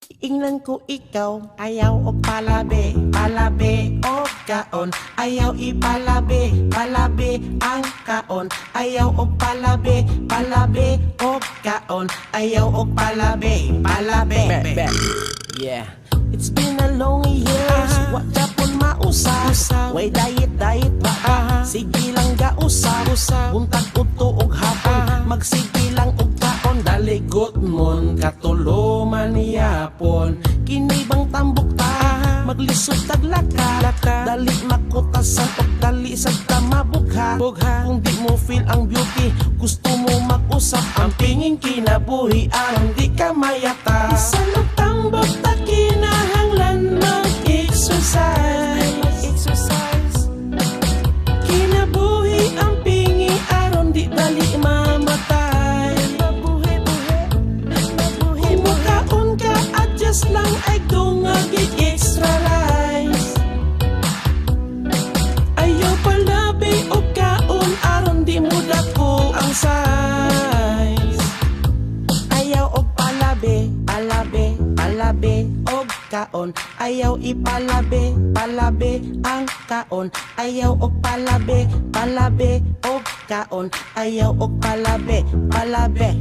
Ingnan ko ikaw, ayaw og palabi, palabi og kaon. Ayaw ipalabi, palabi ang kaon. Ayaw og palabi, palabi og kaon. Ayaw og palabi, palabi. Yeah. It's been a long years, wa japon mausap. Way diet ba? Sige lang gausap. Buntag udto og hapon, magsige lang og kaon. Daligot mon katuloman yapon. Kini bang tambok ta, maglisod tag laka. Dali makutasan og dali sa tamabugha. Kung di mo feel ang beauty, gusto mo mag-usap. Ang pingin kinabuhi aron di ka mayata. Sa tambok ta kinahanglan mag-exercise. Kinabuhi ang pingi aron di dali mamatay. Kumukaon ka, adjust lang ay dungagig extra rice. Ayaw palabi o kaon aron di mo dako ang size. Ayaw og palabi, palabi, palabi og kaon. Ayaw ipalabi, palabi ang kaon. Ayaw og palabi, palabi og kaon. Ayaw og palabi, palabi.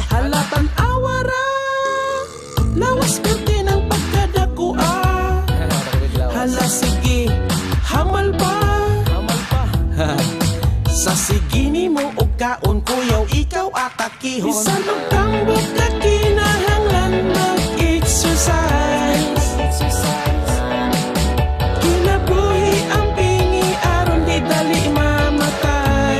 Halatan awara, lawas perti ng pagkadako Hala sige, hamal pa. Sa sigini mo og kaon, kuyaw ikaw atakihon. Bisan og tambok ka kinahanglan mag-exercise. Kinabuhi ang pingi aron di dali mamatay.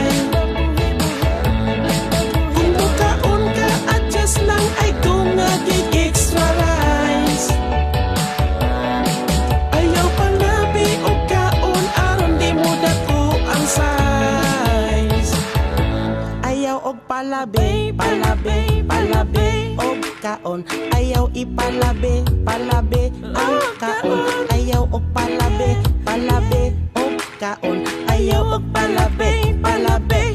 Kung mukaon ka, adjust lang ay dungagig extra rice. Ayaw palabi o kaon aron di mo dako ang size. Ayaw og palabi, palabi, palabi og kaon. Ayaw ipalabi, palabi ang kaon. Ayaw og palabi, palabi og kaon. Ayaw og palabi, palabi